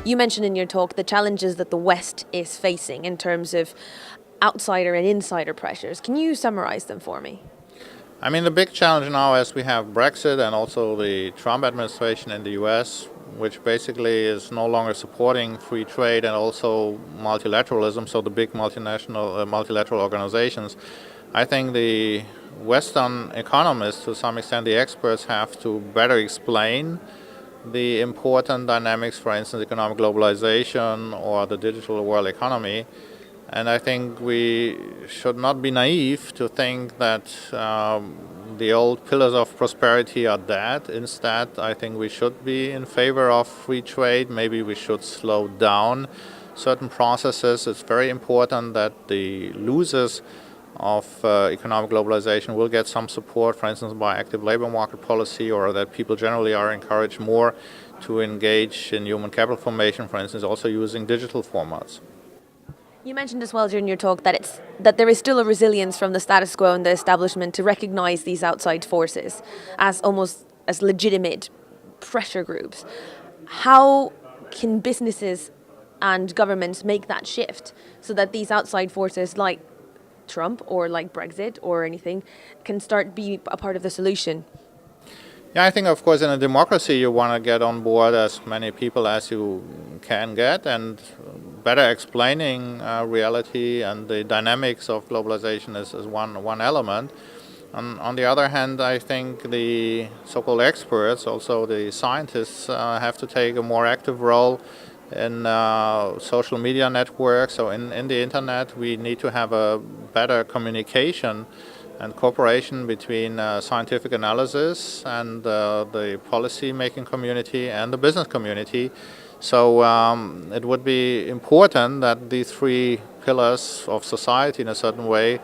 You mentioned in your talk the challenges that the West is facing in terms of outsider and insider pressures. Can you summarize them for me? I mean, the big challenge now as we have Brexit and also the Trump administration in the US, which basically is no longer supporting free trade and also multilateralism, so the big multilateral organizations. I think the Western economists, to some extent the experts, have to better explain the important dynamics, for instance, economic globalization or the digital world economy. And I think we should not be naive to think that the old pillars of prosperity are dead. Instead, I think we should be in favor of free trade. Maybe we should slow down certain processes. It's very important that the losers of economic globalization will get some support, for instance, by active labor market policy, or that people generally are encouraged more to engage in human capital formation, for instance, also using digital formats. You mentioned as well during your talk that there is still a resilience from the status quo and the establishment to recognize these outside forces as almost as legitimate pressure groups. How can businesses and governments make that shift so that these outside forces like Trump or like Brexit or anything can start be a part of the solution? Yeah, I think, of course, in a democracy, you want to get on board as many people as you can get, and better explaining reality and the dynamics of globalization is one element. On the other hand, I think the so-called experts, also the scientists, have to take a more active role in social media networks. So in the internet, we need to have a better communication and cooperation between scientific analysis and the policy-making community and the business community. So it would be important that these three pillars of society, in a certain way,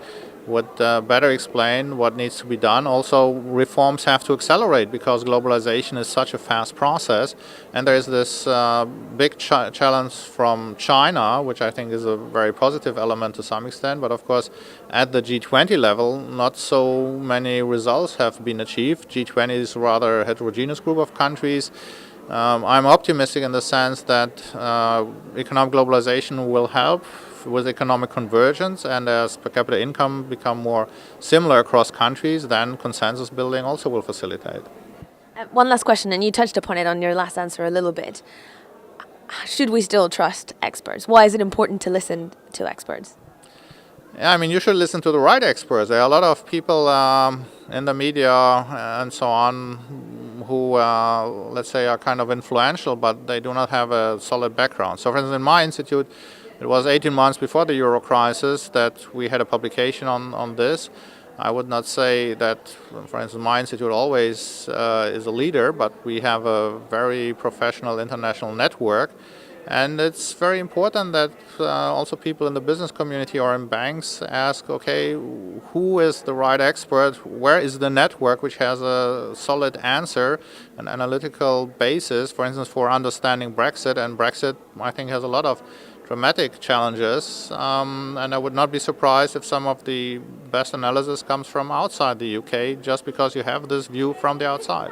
would better explain what needs to be done. Also, reforms have to accelerate because globalization is such a fast process. And there is this big challenge from China, which I think is a very positive element to some extent. But of course, at the G20 level, not so many results have been achieved. G20 is a rather heterogeneous group of countries. I'm optimistic in the sense that economic globalization will help with economic convergence, and as per capita income become more similar across countries, then consensus building also will facilitate. One last question, and you touched upon it on your last answer a little bit. Should we still trust experts? Why is it important to listen to experts? Yeah, I mean, you should listen to the right experts. There are a lot of people in the media and so on who, let's say, are kind of influential, but they do not have a solid background. So, for instance, in my institute, it was 18 months before the euro crisis that we had a publication on this. I would not say that, for instance, my institute always is a leader, but we have a very professional international network. And it's very important that also people in the business community or in banks ask, okay, who is the right expert? Where is the network which has a solid answer, an analytical basis, for instance, for understanding Brexit? And Brexit, I think, has a lot of dramatic challenges, and I would not be surprised if some of the best analysis comes from outside the UK, just because you have this view from the outside.